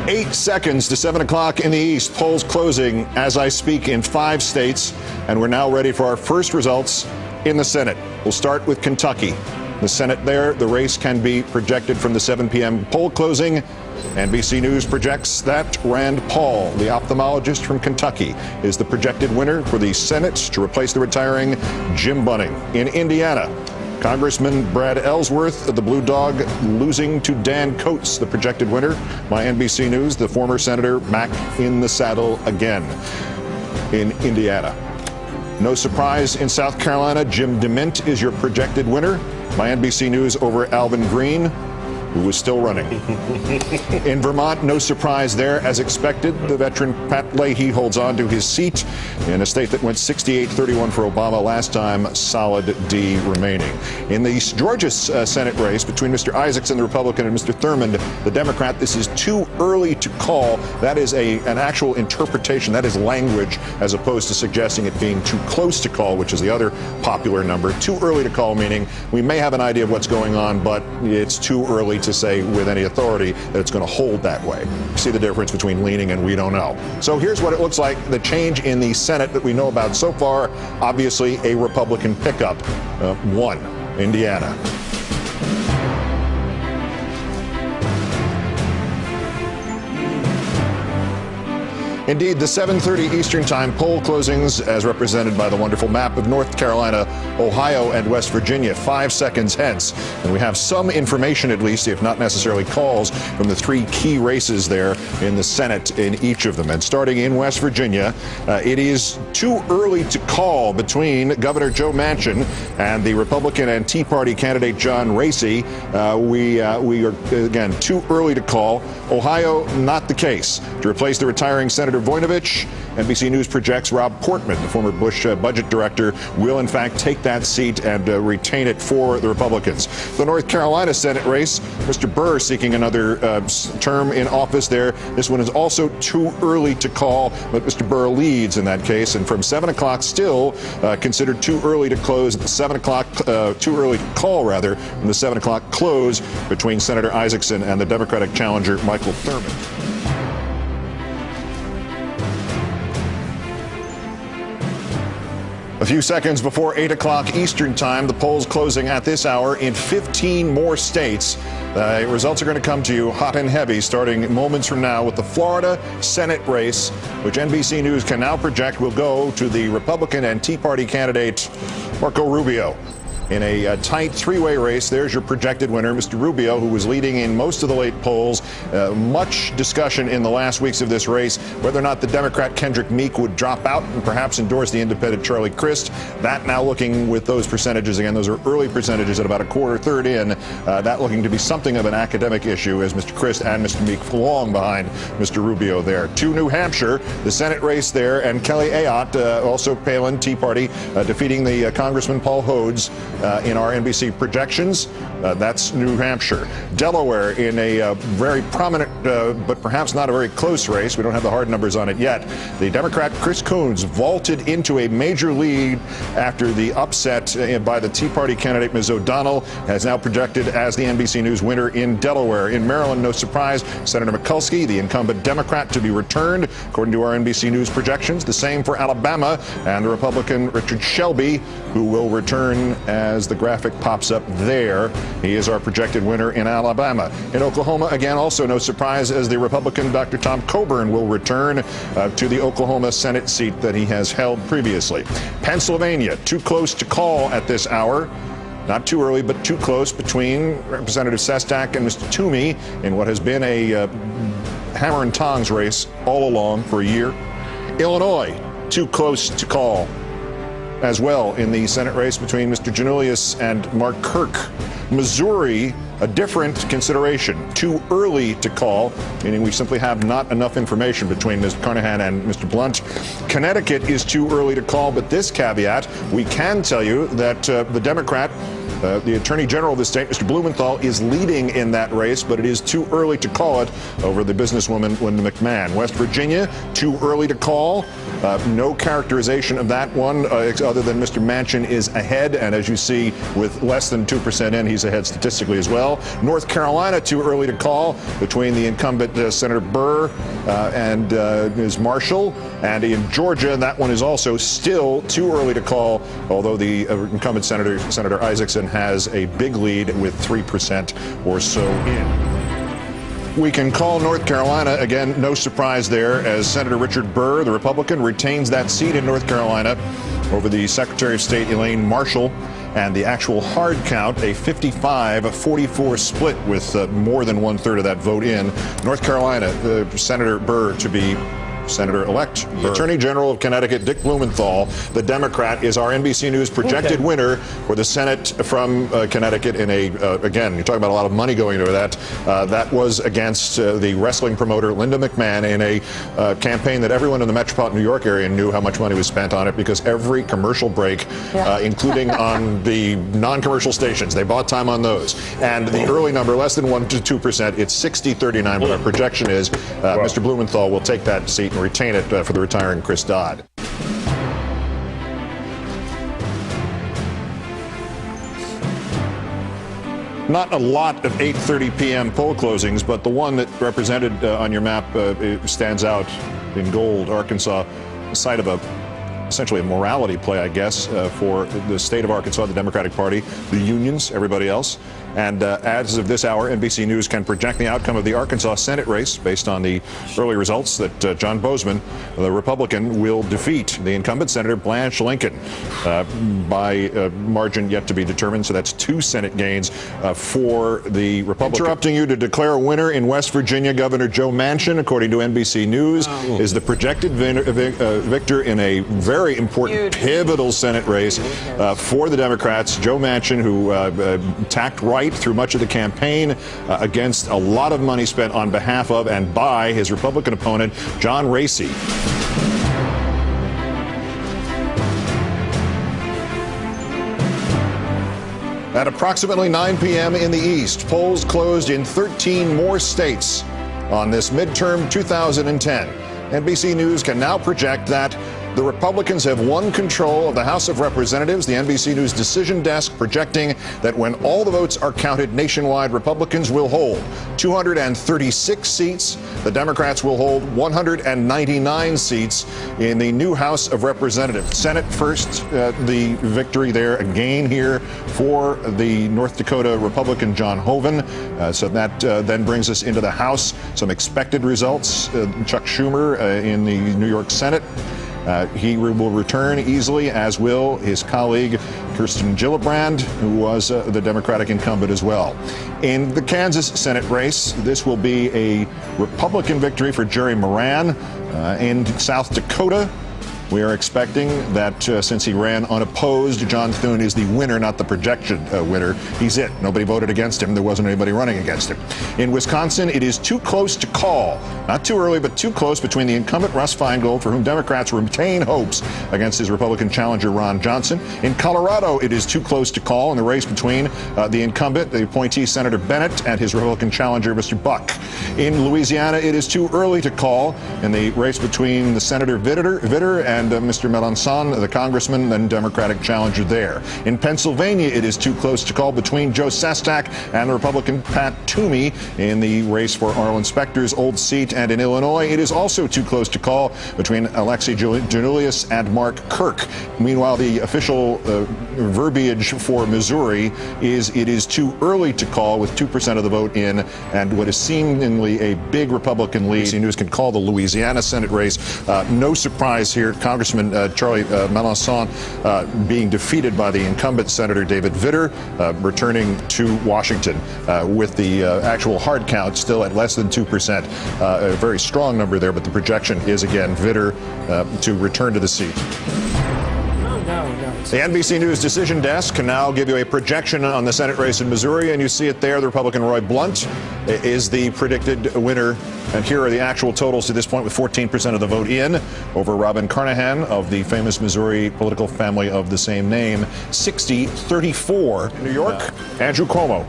8 seconds to 7 o'clock in the East. Polls closing as I speak in 5 states, and we're now ready for our first results in the Senate. We'll start with Kentucky. The Senate there, the race can be projected from the 7 p.m. poll closing. NBC News projects that Rand Paul, the ophthalmologist from Kentucky, is the projected winner for the Senate to replace the retiring Jim Bunning. In Indiana, Congressman Brad Ellsworth, the Blue Dog, losing to Dan Coates, the projected winner. By NBC News, the former senator back in the saddle again in Indiana. No surprise in South Carolina, Jim DeMint is your projected winner. By NBC News over Alvin Green, who was still running. In Vermont, no surprise there. As expected, the veteran Pat Leahy holds on to his seat in a state that went 68-31 for Obama last time, solid D remaining. In the Georgia Senate race between Mr. Isaacson, the Republican, and Mr. Thurmond, the Democrat, this is too early to call. That is an actual interpretation. That is language, as opposed to suggesting it being too close to call, which is the other popular number. Too early to call, meaning we may have an idea of what's going on, but it's too early to say with any authority that it's going to hold that way. See the difference between leaning and we don't know. So here's what it looks like, the change in the Senate that we know about so far. Obviously a Republican pickup. One, Indiana. Indeed, the 7:30 Eastern Time poll closings, as represented by the wonderful map of North Carolina, Ohio, and West Virginia, 5 seconds hence. And we have some information, at least, if not necessarily calls, from the 3 key races there in the Senate in each of them. And starting in West Virginia, it is too early to call between Governor Joe Manchin and the Republican and Tea Party candidate John Racy. We are, again, too early to call. Ohio, not the case. To replace the retiring Senator Voinovich, NBC News projects Rob Portman, the former Bush budget director, will in fact take that seat and retain it for the Republicans. The North Carolina Senate race, Mr. Burr seeking another term in office there. This one is also too early to call, but Mr. Burr leads in that case. And from 7 o'clock still considered too early to close. At the 7 o'clock, too early to call, rather, from the 7 o'clock close between Senator Isaacson and the Democratic challenger Michael Thurmond. A few seconds before 8 o'clock Eastern Time, the polls closing at this hour in 15 more states. The results are going to come to you hot and heavy starting moments from now with the Florida Senate race, which NBC News can now project will go to the Republican and Tea Party candidate Marco Rubio. In a tight 3-way race, there's your projected winner, Mr. Rubio, who was leading in most of the late polls. Much discussion in the last weeks of this race, whether or not the Democrat Kendrick Meek would drop out and perhaps endorse the independent Charlie Crist. That now looking with those percentages, again, those are early percentages at about a quarter, third in, that looking to be something of an academic issue as Mr. Crist and Mr. Meek long behind Mr. Rubio there. To New Hampshire, the Senate race there, and Kelly Ayotte, also Palin, Tea Party, defeating the Congressman Paul Hodes. In our NBC projections, that's New Hampshire. Delaware in a very prominent, but perhaps not a very close race. We don't have the hard numbers on it yet. The Democrat Chris Coons vaulted into a major lead after the upset by the Tea Party candidate Ms. O'Donnell, has now projected as the NBC News winner in Delaware. In Maryland, no surprise, Senator Mikulski, the incumbent Democrat, to be returned, according to our NBC News projections. The same for Alabama and the Republican Richard Shelby, who will return as the graphic pops up there. He is our projected winner in Alabama. In Oklahoma, again, also no surprise, as the Republican Dr. Tom Coburn will return to the Oklahoma Senate seat that he has held previously. Pennsylvania, too close to call at this hour. Not too early, but too close between Representative Sestak and Mr. Toomey in what has been a hammer and tongs race all along for a year. Illinois, too close to call as well in the Senate race between Mr. Janulius and Mark Kirk. Missouri, a different consideration. Too early to call, meaning we simply have not enough information between Mr. Carnahan and Mr. Blunt. Connecticut is too early to call, but this caveat, we can tell you that the Democrat The Attorney General of the state, Mr. Blumenthal, is leading in that race, but it is too early to call it over the businesswoman Linda McMahon. West Virginia, too early to call. No characterization of that one other than Mr. Manchin is ahead, and as you see, with less than 2% in, he's ahead statistically as well. North Carolina, too early to call between the incumbent Senator Burr and Ms. Marshall. And in Georgia, that one is also still too early to call, although the incumbent Senator Isaacson has a big lead with 3% or so in. We can call North Carolina, again, no surprise there, as Senator Richard Burr, the Republican, retains that seat in North Carolina over the Secretary of State, Elaine Marshall. And the actual hard count, a 55-44 split with more than one-third of that vote in. North Carolina, Senator Burr to be Senator-elect. The Attorney General of Connecticut, Dick Blumenthal, the Democrat, is our NBC News projected winner for the Senate from Connecticut in a, again, you're talking about a lot of money going into that. That was against the wrestling promoter Linda McMahon in a campaign that everyone in the metropolitan New York area knew how much money was spent on it, because every commercial break, including on the non-commercial stations, they bought time on those. And the early number, less than 1 to 2%, it's 60-39. What our projection is, Mr. Blumenthal will take that seat and retain it for the retiring Chris Dodd. Not a lot of 8:30 p.m. poll closings, but the one that represented on your map stands out in gold. Arkansas, site of essentially a morality play, I guess, for the state of Arkansas, the Democratic Party, the unions, everybody else. And as of this hour, NBC News can project the outcome of the Arkansas Senate race based on the early results that John Bozeman, the Republican, will defeat the incumbent Senator Blanche Lincoln by a margin yet to be determined. So that's 2 Senate gains for the Republican. Interrupting you to declare a winner in West Virginia, Governor Joe Manchin, according to NBC News, is the projected victor in a very important, pivotal Senate race for the Democrats. Joe Manchin, who tacked right through much of the campaign against a lot of money spent on behalf of and by his Republican opponent, John Racy. At approximately 9 p.m. in the East, polls closed in 13 more states on this midterm 2010. NBC News can now project that the Republicans have won control of the House of Representatives. The NBC News decision desk projecting that when all the votes are counted nationwide, Republicans will hold 236 seats. The Democrats will hold 199 seats in the new House of Representatives. Senate first, the victory there again here for the North Dakota Republican John Hoeven. So that then brings us into the House. Some expected results. Chuck Schumer in the New York Senate. He will return easily, as will his colleague Kirsten Gillibrand, who was the Democratic incumbent as well. In the Kansas Senate race, this will be a Republican victory for Jerry Moran. In South Dakota, we are expecting that since he ran unopposed, John Thune is the winner, not the projection winner. He's it. Nobody voted against him. There wasn't anybody running against him. In Wisconsin, it is too close to call. Not too early, but too close between the incumbent Russ Feingold, for whom Democrats retain hopes, against his Republican challenger Ron Johnson. In Colorado, it is too close to call in the race between the incumbent, the appointee Senator Bennett, and his Republican challenger Mr. Buck. In Louisiana, it is too early to call in the race between the Senator Vitter and Mr. Mélenchon, the congressman and Democratic challenger there. In Pennsylvania, it is too close to call between Joe Sestak and the Republican Pat Toomey in the race for Arlen Specter's old seat. And in Illinois, it is also too close to call between Alexei Janulius and Mark Kirk. Meanwhile, the official verbiage for Missouri is it is too early to call, with 2% of the vote in, and what is seemingly a big Republican lead. NBC News can call the Louisiana Senate race. No surprise here. Congressman Charlie Mélenchon being defeated by the incumbent Senator David Vitter, returning to Washington with the actual hard count still at less than 2%. A very strong number there, but the projection is, again, Vitter to return to the seat. No. The NBC News decision desk can now give you a projection on the Senate race in Missouri, and you see it there. The Republican Roy Blunt is the predicted winner. And here are the actual totals to this point, with 14% of the vote in over Robin Carnahan of the famous Missouri political family of the same name, 60-34. In New York, Andrew Cuomo,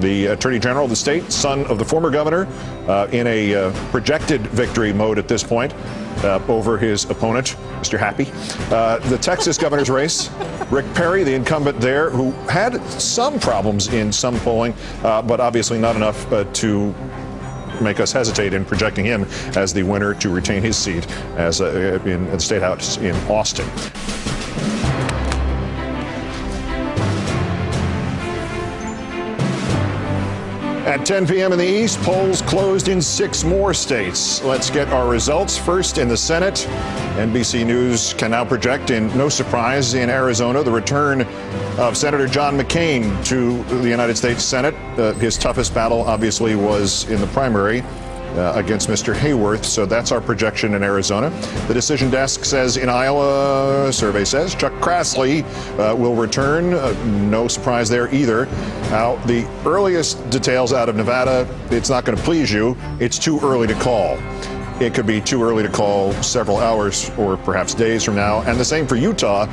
the Attorney General of the state, son of the former governor, in a projected victory mode at this point over his opponent, Mr. Happy. The Texas governor's race, Rick Perry, the incumbent there, who had some problems in some polling, but obviously not enough to make us hesitate in projecting him as the winner to retain his seat as in the State House in Austin. At 10 p.m. in the East, polls closed in 6 more states. Let's get our results. First, in the Senate, NBC News can now project, in no surprise, in Arizona, the return of Senator John McCain to the United States Senate. His toughest battle, obviously, was in the primary against Mr. Hayworth, so that's our projection in Arizona. The decision desk says in Iowa, survey says, Chuck Grassley will return. No surprise there either. Now, the earliest details out of Nevada, it's not going to please you. It's too early to call. It could be too early to call several hours or perhaps days from now. And the same for Utah,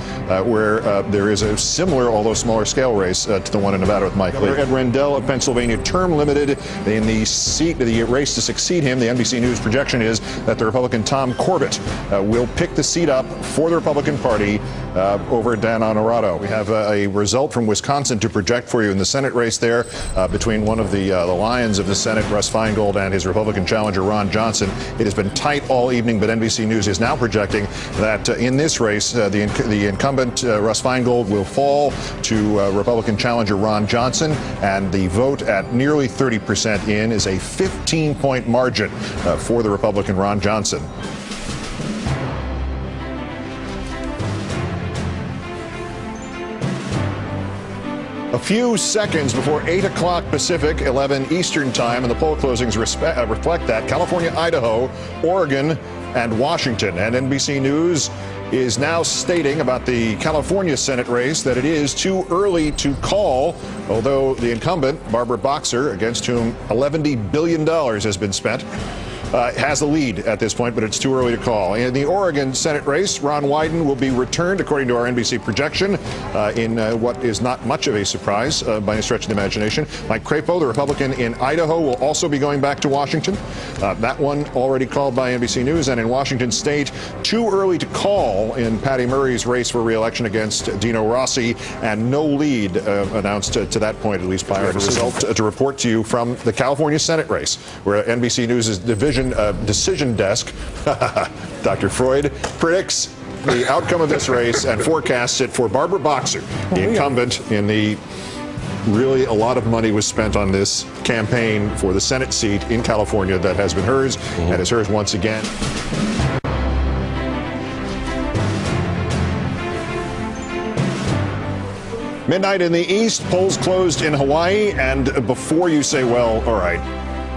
where there is a similar, although smaller scale race to the one in Nevada with Mike Lee. Ed Rendell of Pennsylvania, term limited in the seat, the race to succeed him. The NBC News projection is that the Republican Tom Corbett will pick the seat up for the Republican Party over Dan Honorato. We have a result from Wisconsin to project for you in the Senate race there between one of the lions of the Senate, Russ Feingold, and his Republican challenger, Ron Johnson. It has been tight all evening, but NBC News is now projecting that in this race, the incumbent, Russ Feingold, will fall to Republican challenger Ron Johnson, and the vote at nearly 30% in is a 15-point margin for the Republican Ron Johnson. A few seconds before 8 o'clock Pacific, 11 Eastern time, and the poll closings reflect that. California, Idaho, Oregon, and Washington. And NBC News is now stating about the California Senate race that it is too early to call, although the incumbent, Barbara Boxer, against whom $11 billion has been spent, has the lead at this point, but it's too early to call. In the Oregon Senate race, Ron Wyden will be returned, according to our NBC projection, in what is not much of a surprise by any stretch of the imagination. Mike Crapo, the Republican in Idaho, will also be going back to Washington. That one already called by NBC News. And in Washington State, too early to call in Patty Murray's race for re-election against Dino Rossi, and no lead announced to that point, at least by our result, to report to you from the California Senate race, where NBC News' decision desk, Dr. Freud, predicts the outcome of this race and forecasts it for Barbara Boxer, the incumbent in the really a lot of money was spent on this campaign for the Senate seat in California that has been hers and is hers once again. Midnight in the East, polls closed in Hawaii, and before you say, well, all right,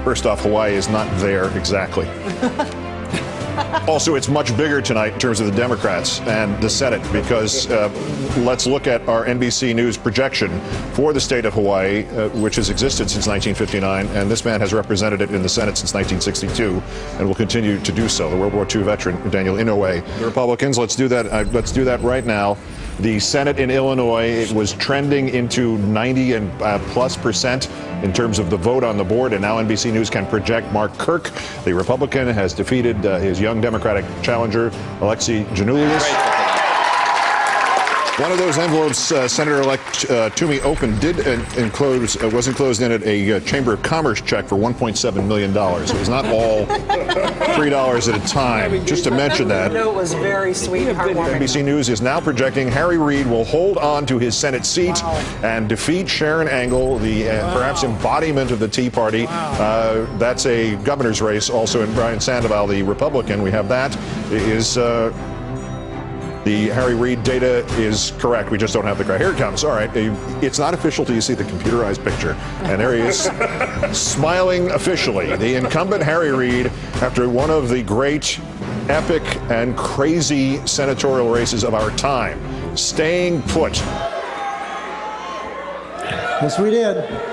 first off, Hawaii is not there exactly. Also, it's much bigger tonight in terms of the Democrats and the Senate, because let's look at our NBC News projection for the state of Hawaii, which has existed since 1959, and this man has represented it in the Senate since 1962 and will continue to do so. The World War II veteran, Daniel Inouye. The Republicans, let's do that right now. The Senate in Illinois, it was trending into 90 and plus percent in terms of the vote on the board, and now NBC News can project Mark Kirk, the Republican, has defeated his young Democratic challenger, Alexei Janulius. One of those envelopes Senator-elect Toomey opened did was enclosed in it a Chamber of Commerce check for $1.7 million. It was not all $3 at a time. Just to mention that. It was very sweet and heartwarming. NBC News is now projecting Harry Reid will hold on to his Senate seat and defeat Sharon Angle, the perhaps embodiment of the Tea Party. That's a governor's race. Also in Brian Sandoval, the Republican, we have that, is the Harry Reid data is correct. We just don't have the crowd. Here it comes. All right. It's not official till you see the computerized picture. And there he is, smiling officially. The incumbent Harry Reid, after one of the great, epic, and crazy senatorial races of our time. staying put. Yes, we did.